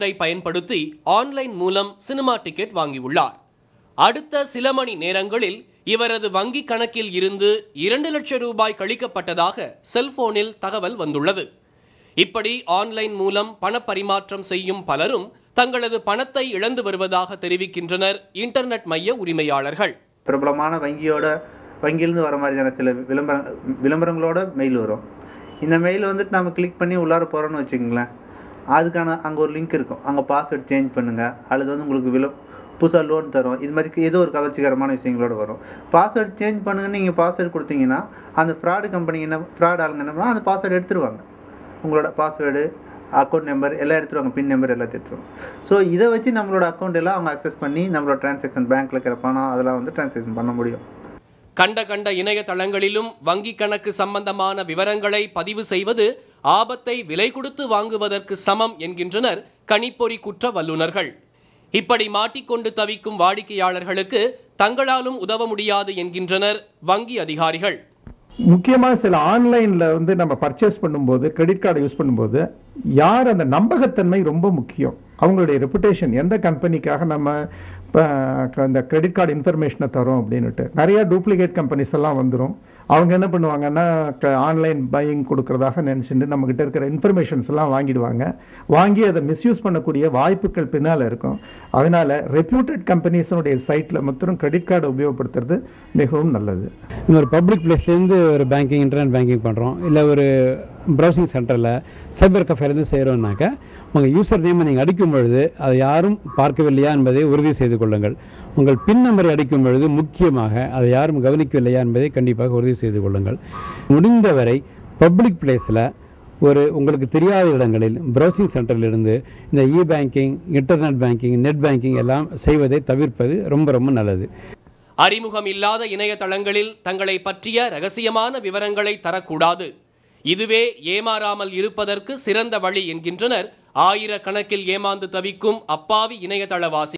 பயன்படுத்தி ஆன்லைன் மூலம் cinema ticket வாங்கியுள்ளார். அடுத்த சில மணி நேரங்களில் இவரது வங்கி கணக்கில் இருந்து 2 லட்சம் ரூபாய் கழிக்கப்பட்டதாக செல்போனில் தகவல் வந்துள்ளது. இப்படி ஆன்லைன் மூலம் பணப்பரிமாற்றம் செய்யும் பலரும் தங்களது பணத்தை இழந்து வருவதாக தெரிவிக்கின்றனர் இன்டர்நெட் மைய உரிமையாளர்கள். பிரபலமான வங்கியிலிருந்து வர மாதிரியான சில விளம்பரங்களோட மெயில் வரும். இந்த மெயில் வந்துட்டு நம்ம கிளிக் பண்ணி உள்ளார போகிறோன்னு வச்சுக்கோங்களேன், அதுக்கான அங்கே ஒரு லிங்க் இருக்கும். அங்கே பாஸ்வேர்ட் சேஞ்ச் பண்ணுங்கள், அல்லது வந்து உங்களுக்கு புதுசாக லோன் தரும், இது மாதிரி ஏதோ ஒரு கவர்ச்சிகரமான விஷயங்களோட வரும். பாஸ்வேர்ட் சேஞ்ச் பண்ணுங்கன்னு நீங்கள் பாஸ்வேர்டு கொடுத்தீங்கன்னா அந்த ஃப்ராடு கம்பெனி ஃப்ராட் ஆளுங்க என்ன பண்ணால் அந்த பாஸ்வேர்டு எடுத்துருவாங்க. உங்களோட பாஸ்வேர்டு, அக்கௌண்ட் நம்பர் எல்லாம் எடுத்துருவாங்க, பின் நம்பர் எல்லாத்தையும் எடுத்துருவாங்க. ஸோ இதை வச்சு நம்மளோட அக்கௌண்ட் எல்லாம் அவங்க அக்சஸ் பண்ணி நம்மளோட டிரான்சாக்ஷன் பேங்க்கில் இருக்கிற பணம் அதெல்லாம் வந்து டிரான்சாக்ஷன் பண்ண முடியும். கண்ட இணையதளங்களிலும் வங்கி கணக்கு சம்பந்தமான விவரங்களை பதிவு செய்வது ஆபத்தை விலை கொடுத்து வாங்குவதற்கு சமம் என்கின்றனர் கணிப்பொறி குற்ற வல்லுநர்கள். இப்படி மாட்டிக்கொண்டு தவிக்கும் வாடிக்கையாளர்களுக்கு தங்களாலும் உதவ முடியாது என்கின்றனர் வங்கி அதிகாரிகள். முக்கியமாக சில ஆன்லைனில் வந்து நம்ம பர்ச்சேஸ் பண்ணும்போது, கிரெடிட் கார்டை யூஸ் பண்ணும்போது யார் அந்த நம்பகத்தன்மை ரொம்ப முக்கியம். அவங்களுடைய ரெப்புடேஷன், எந்த கம்பெனிக்காக நம்ம இந்த கிரெடிட் கார்டு இன்ஃபர்மேஷனை தரோம் அப்படின்னுட்டு நிறைய டூப்ளிகேட் கம்பெனிஸ் எல்லாம் வந்துடும். அவங்க என்ன பண்ணுவாங்கன்னா ஆன்லைன் பையிங் கொடுக்கறதாக நினச்சிட்டு நம்மக்கிட்ட இருக்கிற இன்ஃபர்மேஷன்ஸ் எல்லாம் வாங்கி அதை மிஸ்யூஸ் பண்ணக்கூடிய வாய்ப்புகள் பின்னால் இருக்கும். அதனால் ரெப்யூட்டட் கம்பெனிஸனுடைய சைட்டில் மாத்திரம் கிரெடிட் கார்டை உபயோகப்படுத்துறது மிகவும் நல்லது. ஒரு பப்ளிக் பிளேஸ்லேருந்து ஒரு பேங்கிங், இன்டர்நெட் பேங்கிங் பண்ணுறோம், இல்லை ஒரு ப்ரௌசிங் சென்டரில் சைபர் கஃபேலேருந்து செய்கிறோம்னாக்கா உங்கள் யூசர் நேமை நீங்கள் அடிக்கும் பொழுது அதை யாரும் பார்க்கவில்லையா என்பதை உறுதி செய்து கொள்ளுங்கள். உங்கள் பின் நம்பரை அடிக்கும் பொழுது முக்கியமாக அதை யாரும் கவனிக்கவில்லையா என்பதை கண்டிப்பாக உறுதி செய்து கொள்ளுங்கள். முடிந்தவரை பப்ளிக் பிளேஸில் உங்களுக்கு தெரியாத இடங்களில் ப்ரௌசிங் சென்டரிலிருந்து இந்த banking, internet banking, net banking எல்லாம் செய்வதை தவிர்ப்பது ரொம்ப ரொம்ப நல்லது. அறிமுகம் இல்லாத இணையதளங்களில் தங்களை பற்றிய ரகசியமான விவரங்களை தரக்கூடாது. இதுவே ஏமாறாமல் இருப்பதற்கு சிறந்த வழி என்கின்றனர் ஆயிரக்கணக்கில் ஏமாந்து தவிக்கும் அப்பாவி இணையதளவாசி.